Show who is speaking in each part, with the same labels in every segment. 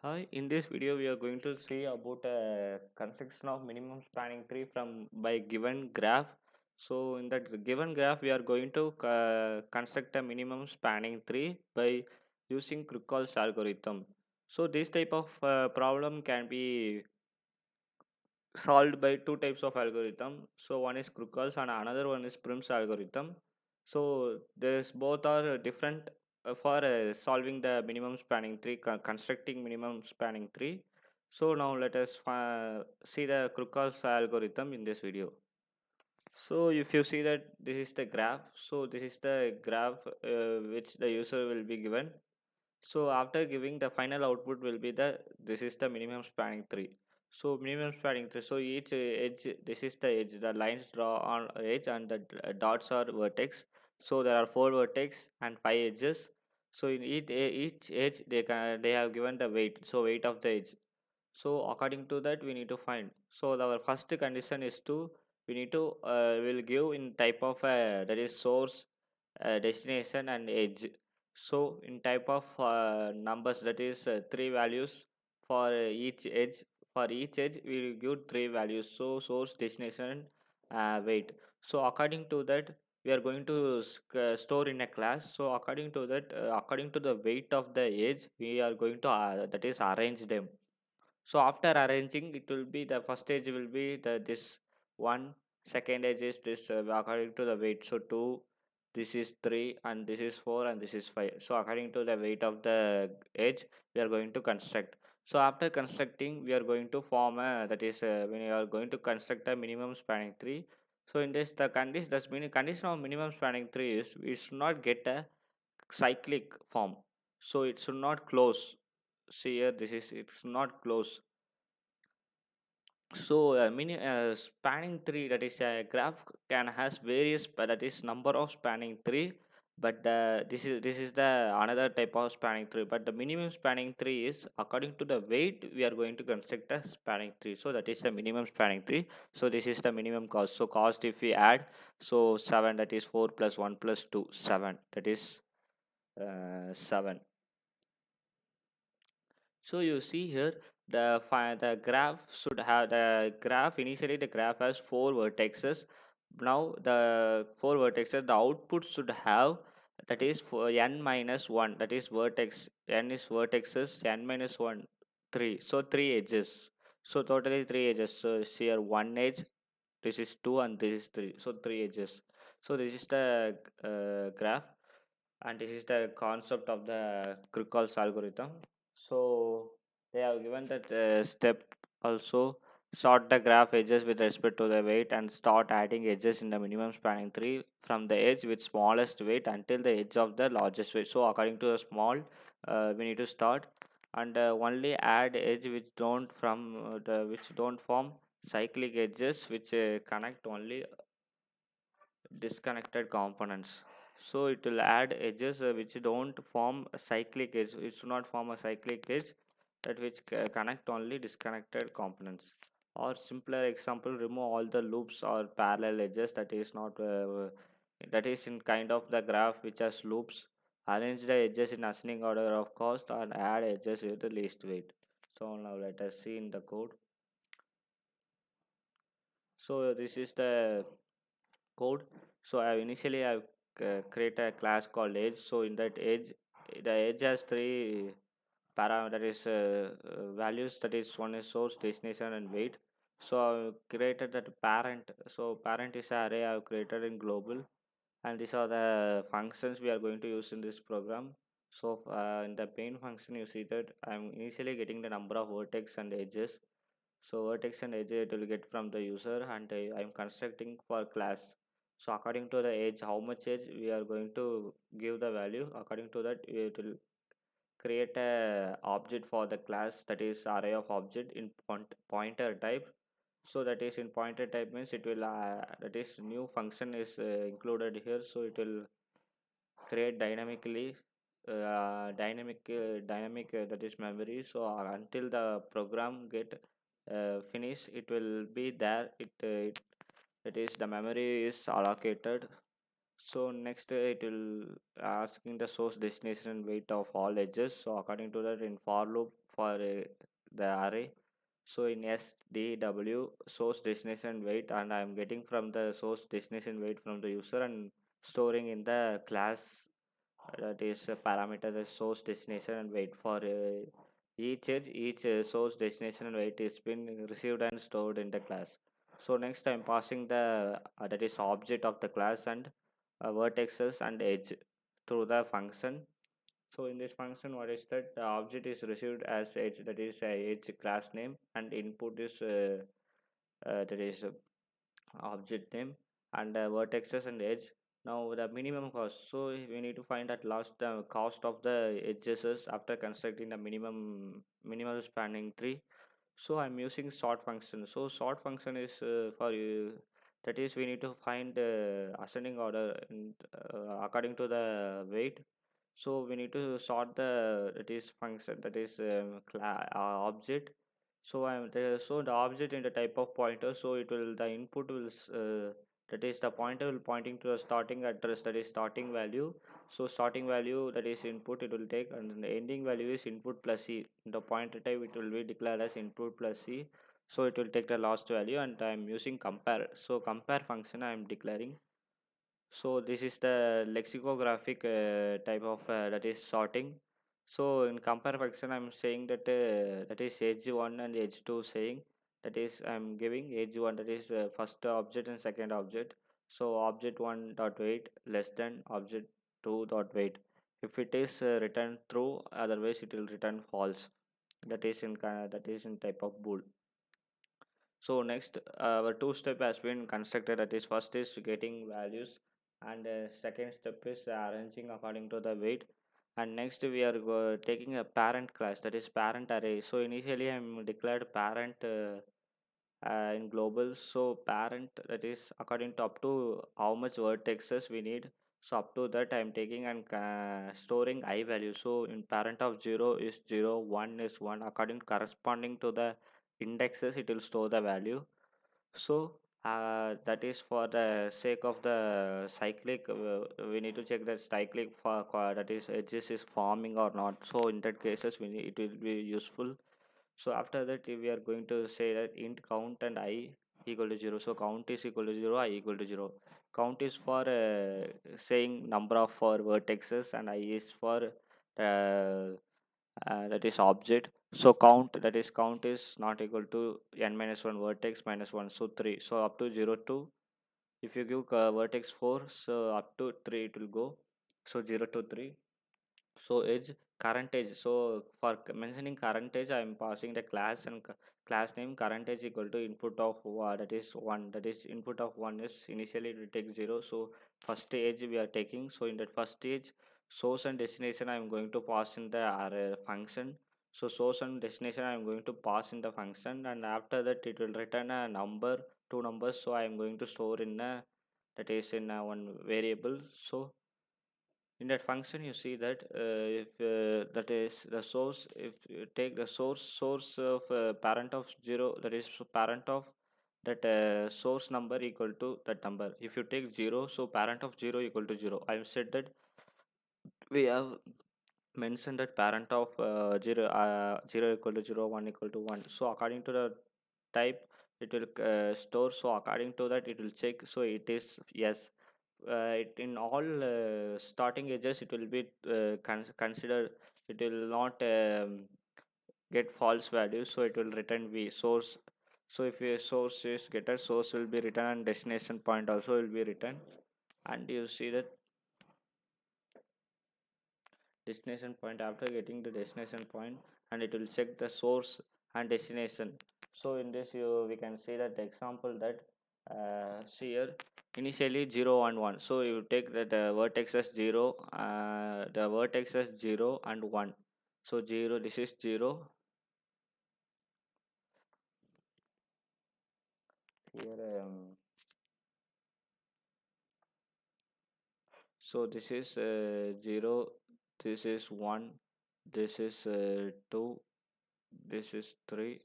Speaker 1: Hi, in this video we are going to see about a construction of minimum spanning tree from by given graph. So in that given graph we are going to construct a minimum spanning tree by using Krukhol's algorithm. So this type of problem can be solved by two types of algorithm. So one is Krukhol's and another one is Prim's algorithm. So this both are different for solving the minimum spanning tree, constructing minimum spanning tree. So now let us see the Krukhol's algorithm in this video. So if you see that this is the graph, so this is the graph which the user will be given. So after giving the final output will be the this is the minimum spanning tree. So minimum spanning tree. So each edge, this is the edge. The lines draw on edge and the dots are vertex. So there are four vertex and five edges. So in each edge they have given the weight. So weight of the edge. So according to that we need to find. So our first condition is to we need to will give in type of that is source, destination and edge. So in type of numbers, that is three values for each edge. For each edge we will give three values, so source, destination, weight. So according to that we are going to store in a class. So according to that, according to the weight of the edge we are going to that is arrange them. So after arranging, it will be the first edge will be the this one, second edge is this according to the weight. So two, this is three, and this is four, and this is five. So according to the weight of the edge, we are going to construct. So after constructing, we are going to form a that is when you are going to construct a minimum spanning tree. So in this the condition that's meaning condition of minimum spanning tree is we should not get a cyclic form. So it should not close. See here, this is it should not close. So spanning tree, that is a graph can has various that is number of spanning tree, but this is the another type of spanning tree. But the minimum spanning tree is according to the weight we are going to construct a spanning tree. So that is the minimum spanning tree. So this is the minimum cost. So cost if we add, so seven, that is four plus one plus two, seven, that is seven. So you see here the graph should have the graph initially the graph has four vertices. Now the four vertices the output should have that is for n minus 1, that is vertex n is vertexes n minus 1 3, so three edges. So totally three edges. So here one edge, this is two, and this is three, so three edges. So this is the graph, and this is the concept of the Krukhol's algorithm. So they have given that step also, sort the graph edges with respect to the weight and start adding edges in the minimum spanning tree from the edge with smallest weight until the edge of the largest weight. So according to the small, we need to start, and only add edge which don't from the which don't form cyclic edges which connect only disconnected components. So it will add edges which don't form a cyclic edge. It should not form a cyclic edge that which connect only disconnected components. Or simpler example, remove all the loops or parallel edges that is not that is in kind of the graph which has loops. Arrange the edges in ascending order of cost and add edges with the least weight. So now let us see in the code. So this is the code. So I initially I create a class called edge. So in that edge, the edge has three parameters values, that is one is source, destination and weight. So I created that parent. So parent is an array I've created in global, and these are the functions we are going to use in this program. So in the main function you see that I'm initially getting the number of vertex and edges. So vertex and edge it will get from the user, and I'm constructing for class. So according to the edge, how much edge we are going to give the value, according to that it will create a object for the class, that is array of object in pointer type. So that is in pointer type means it will that is new function is included here. So it will create dynamically dynamic that is memory. So until the program get finish, it will be there, it that is the memory is allocated. So next it will asking the source destination and weight of all edges. So according to that in for loop for the array. So in SDW source destination weight, and I'm getting from the source destination weight from the user and storing in the class, that is a parameter the source destination and weight for each edge, each source destination and weight is been received and stored in the class. So next I'm passing the that is object of the class and vertexes and edge through the function. So in this function, what is that? The object is received as edge, that is edge class name, and input is that is object name, and vertexes and edge. Now the minimum cost. So we need to find at last the cost of the edges is after constructing the minimal spanning tree. So I'm using sort function. So sort function is for you, that is we need to find ascending order according to the weight. So we need to sort the that is function, that is object. So so the object in the type of pointer. So it will the input will that is the pointer will pointing to the starting address, that is starting value. So starting value, that is input it will take, and the ending value is input plus c. The pointer type it will be declared as input plus c. So it will take the last value, and I'm using compare. So compare function I am declaring. So this is the lexicographic type of that is sorting. So in compare function, I'm saying that that is edge one and edge two saying, that is I'm giving edge one, that is first object and second object. So object one dot weight less than object two dot weight. If it is returned true, otherwise it will return false. That is in type of bool. So next, our two step has been constructed. That is first is getting values, and second step is arranging according to the weight. And next we are taking a parent class, that is parent array. So initially I'm declared parent in global. So parent, that is according to up to how much vertexes we need. So up to that I'm taking and storing I value. So in parent of 0 is 0, 1 is 1. According corresponding to the indexes, it will store the value. So that is for the sake of the cyclic. We need to check that cyclic for that is edges is forming or not. So in that cases, it will be useful. So after that, we are going to say that int count and I equal to 0. So count is equal to 0, I equal to 0. Count is for saying number of for vertexes, and I is for that is object. So count is not equal to n minus 1 vertex minus 1, so 3. So up to 0 to, if you give vertex 4, so up to 3 it will go. So 0 to 3. So edge current edge. So for mentioning current edge, I am passing the class and class name current edge equal to input of that is 1. That is input of 1 is initially it will take 0. So first edge we are taking. So in that first edge, source and destination I am going to pass in the function. So source and destination I am going to pass in the function, and after that it will return a number, two numbers. So I am going to store in a, that is in a one variable. So in that function you see that if that is the source, if you take the source of parent of 0, that is parent of that source number equal to that number. If you take 0, so parent of 0 equal to 0. I have said that we have mentioned that parent of 0 equal to 0, 1 equal to 1. So according to the type it will store. So according to that it will check. So it is yes. In all starting edges it will be considered, it will not get false values. So it will return v source. So if a source is getter, source will be written and destination point also will be written. And you see that destination point, after getting the destination point, and it will check the source and destination. So in this we can see that the example that see here initially 0 and 1. So you take that the vertex as 0, the vertex as 0 and 1. So 0, this is 0 here. So this is 0, this is 1, this is 2, this is 3.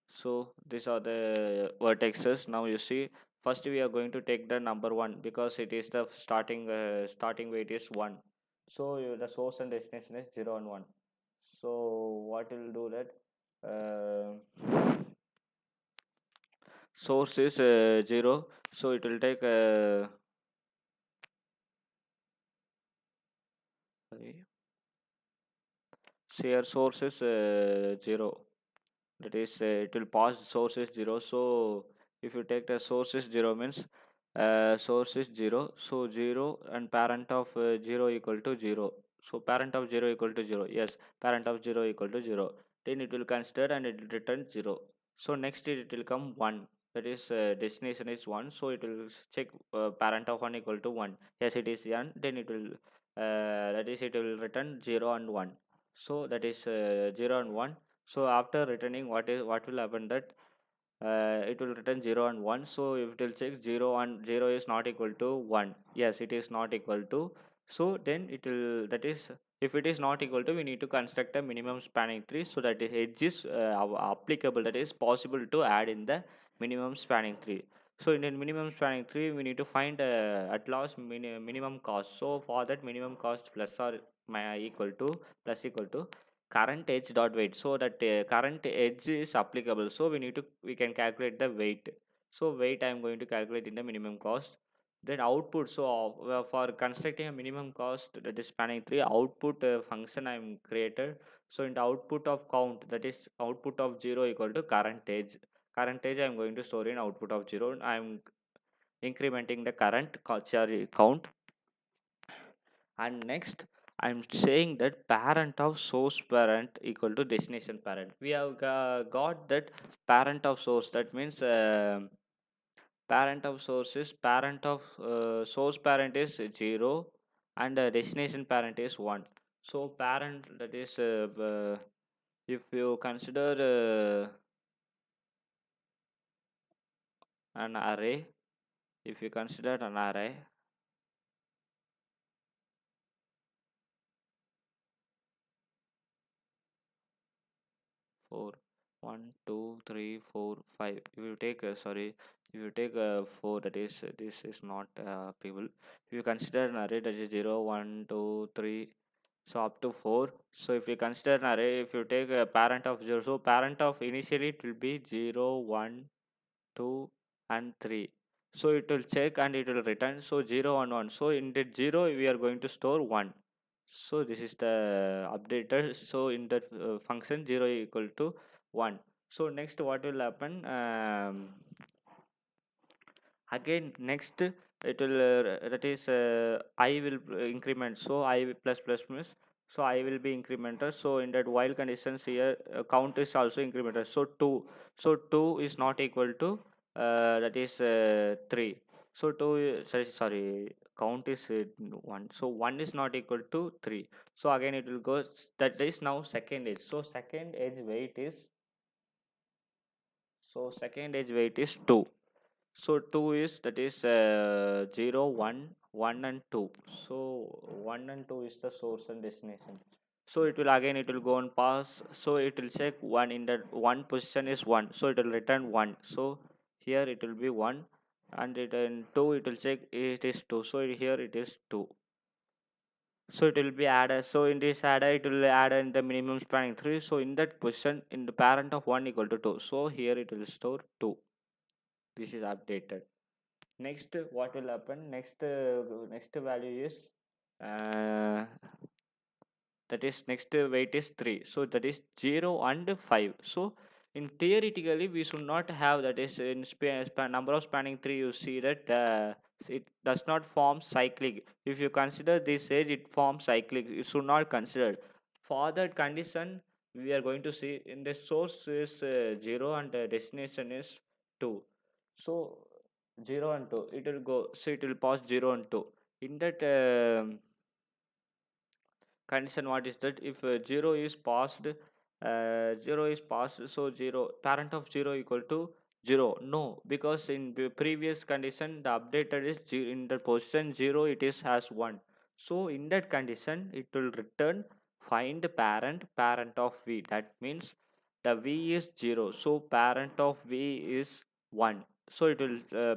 Speaker 1: So these are the vertexes. Now you see first we are going to take the number 1 because it is the starting weight is 1. So the source and destination is 0 and 1. So what will do that, source is 0, so it will take sorry, so here source is 0, that is it will pass source is 0. So if you take the source is 0 means source is 0, so 0 and parent of 0 equal to 0. So parent of 0 equal to 0, yes, parent of 0 equal to 0, then it will consider and it will return 0. So next it will come 1, that is destination is 1, so it will check parent of 1 equal to 1, yes it is 1, then it will that is it will return 0 and 1. So that is 0 and 1. So after returning, what will happen that it will return 0 and 1. So if it will check 0 and 0 is not equal to 1, yes it is not equal to, so then it will, that is, if it is not equal to, we need to construct a minimum spanning tree, so that is edge is applicable, that is possible to add in the minimum spanning tree. So in the minimum spanning tree we need to find at last minimum cost. So for that minimum cost plus or equal to, plus equal to current edge dot weight, so that current edge is applicable, so we can calculate the weight. So weight I am going to calculate in the minimum cost. Then output, so for constructing a minimum cost, that is spanning tree, output function I am created. So in the output of count, that is output of 0 equal to current edge. Current edge I am going to store in output of 0. I am incrementing the current sorry, count. And next I'm saying that parent of source parent equal to destination parent. We have got that parent of source, that means parent of source is parent of source parent is 0 and destination parent is 1. So parent, that is if you consider an array, if you consider an array, 4, 1, 2, 3, 4, 5. If you take sorry, if you take 4, that is this is not people. If you consider an array that is 0, 1, 2, 3, so up to 4. So if you consider an array, if you take a parent of 0, so parent of initially it will be 0, 1, 2 and 3. So it will check and it will return, so 0 and 1. So in that 0 we are going to store 1. So this is the updated, so in that function 0 equal to 1. So next what will happen, again next it will that is I will increment, so I plus plus means, so I will be incremental. So in that while conditions here, count is also incremental, so 2, so 2 is not equal to that is 3. So 2 sorry, count is 1, so 1 is not equal to 3. So again it will go, that is now second edge. So second edge weight is, so second edge weight is 2. So 2 is, that is 0, 1, 1 and 2. So 1 and 2 is the source and destination. So it will again it will go and pass. So it will check 1, in that 1 position is 1. So it will return 1. So here it will be 1, and it in 2 it will check it is 2. So here it is 2. So it will be added. So in this adder it will add in the minimum spanning 3. So in that position, in the parent of 1 equal to 2. So here it will store 2. This is updated. Next what will happen, next value is uh, that is next weight is 3, so that is 0 and 5. So in theoretically we should not have, that is in number of spanning tree, you see that it does not form cyclic. If you consider this age it forms cyclic, you should not consider. For that condition we are going to see in the source is 0 and the destination is 2. So 0 and 2 it will go, so it will pass 0 and 2. In that condition, what is that, if 0 is passed, 0 is passed, so 0 parent of 0 equal to 0, no, because in the previous condition the updated is in the position 0 it is has 1. So in that condition it will return find parent of v, that means the v is 0, so parent of v is 1. so it will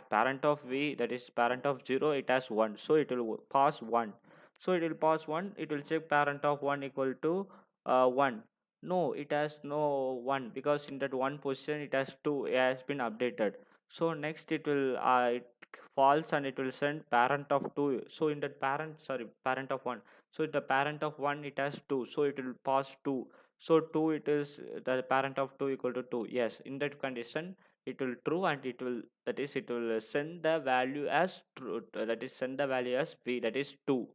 Speaker 1: parent of v, that is parent of 0, it has 1, so it will pass 1. So it will pass 1, it will check parent of 1 equal to 1. No, it has no 1, because in that one position it has 2, it has been updated. So next it will it false, and it will send parent of 2. So in that parent of 1, so the parent of 1 it has 2, so it will pass 2. So 2, it is the parent of 2 equal to 2. Yes, in that condition it will true, and it will, that is it will send the value as true, that is send the value as v, that is 2.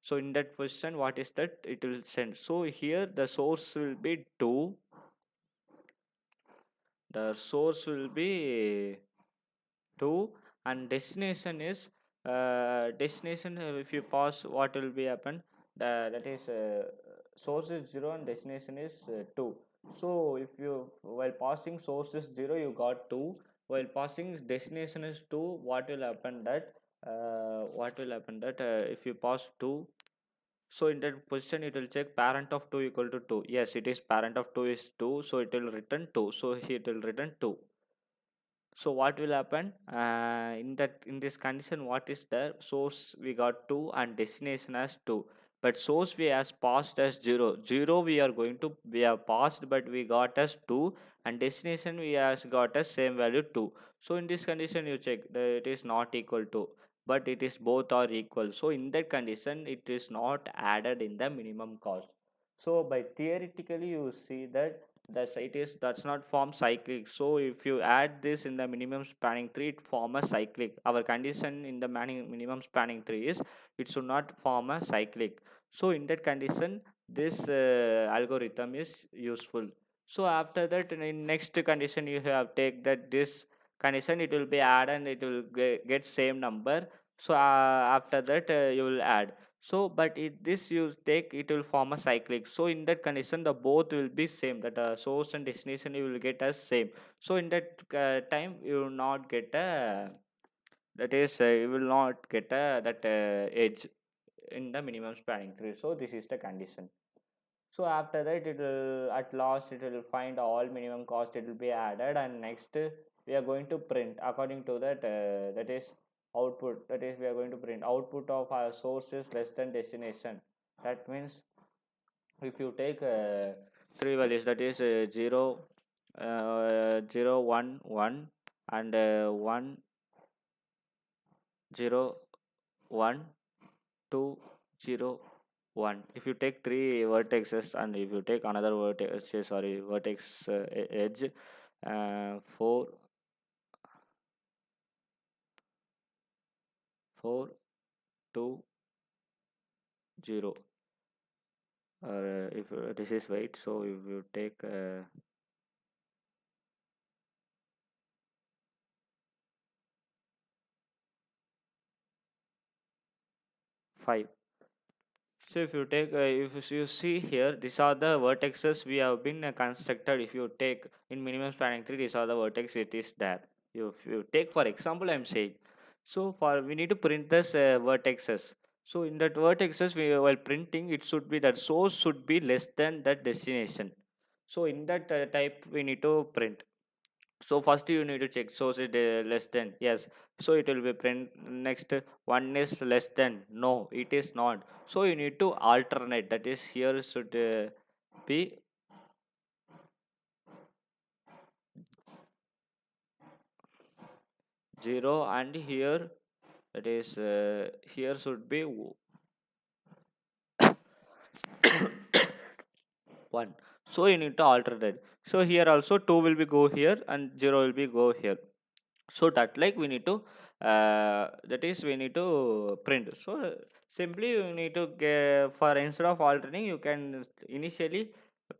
Speaker 1: So in that position, what is that it will send? So here the source will be 2, the source will be 2, and destination is destination, if you pass, what will be happen, that is source is 0 and destination is 2. So if you, while passing source is 0, you got 2, while passing destination is 2, what will happen that if you pass 2, so in that position it will check parent of 2 equal to 2. Yes, it is parent of 2 is 2, so it will return 2, so here it will return 2. So what will happen in this condition, what is the source we got 2 and destination as 2, but source we has passed as 0. 0 we are going to, we have passed, but we got as 2, and destination we has got as same value 2. So in this condition you check that it is not equal to, but it is both are equal. So in that condition it is not added in the minimum cost. So by theoretically you see that that's not form cyclic. So if you add this in the minimum spanning tree, it form a cyclic. Our condition in the minimum spanning tree is it should not form a cyclic. So in that condition, this algorithm is useful. So after that, in next condition you have take that this condition, it will be add, and it will get same number. So after that you will add. So but this you take, it will form a cyclic. So in that condition the both will be same, that source and destination you will get as same. So in that time you will not get a, that is you will not get a that edge in the minimum spanning tree. So this is the condition. So after that it will, at last it will find all minimum cost, it will be added, and next we are going to print according to that, that is output, that is we are going to print output of our source is less than destination. That means if you take three values, that is 0 0 1 1 and 1 0 1 2 0 1, if you take three vertexes, and if you take another vertex, vertex edge, 4 4 2 0, or if this is weight, so if you take 5. So if you take, if you see here, these are the vertexes we have been constructed. If you take in minimum spanning tree, these are the vertex it is there. If you take for example, I'm saying, so for we need to print this vertexes. So in that vertexes, we while printing, it should be that source should be less than that destination. So in that type, we need to print. So first you need to check source is less than, yes, so it will be print. Next, one is less than, no it is not, so you need to alternate, that is here should be 0, and here, that is here should be 1. So you need to alternate. So here also 2 will be go here, and 0 will be go here. So that like we need to that is we need to print. So simply you need to get, for instead of alternating, you can initially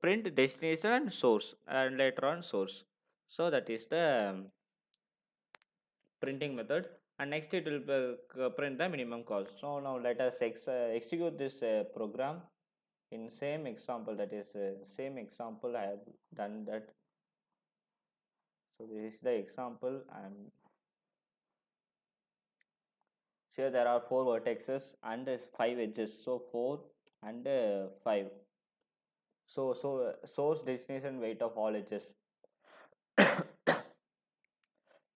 Speaker 1: print destination and source, and later on source. So that is the printing method, and next it will print the minimum cost. So now let us execute this program in same example, that is same example I have done that. So this is the example, and here there are 4 vertices and 5 edges. So 4 and 5. So source, destination, weight of all edges.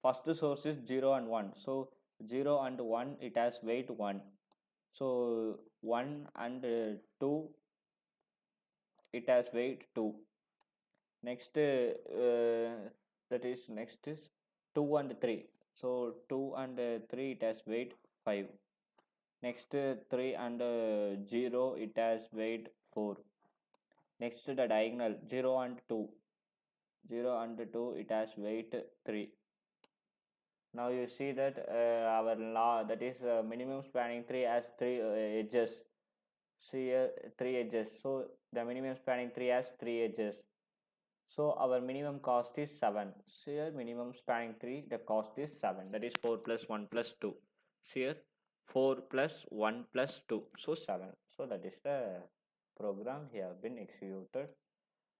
Speaker 1: first source is 0 and 1. So 0 and 1 it has weight 1. So 1 and 2 it has weight 2. Next that is next is 2 and 3. So 2 and 3 it has weight 5. Next 3 and 0 it has weight 4. Next the diagonal 0 and 2. 0 and 2 it has weight 3. Now you see that our law, that is minimum spanning tree, has three edges. See here, three edges. So the minimum spanning tree has three edges. So our minimum cost is 7. See here, minimum spanning tree, the cost is 7. That is 4 plus 1 plus 2. See here, 4 plus 1 plus 2. So 7. So that is the program here been executed,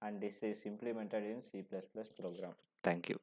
Speaker 1: and this is implemented in C++ program. Thank you.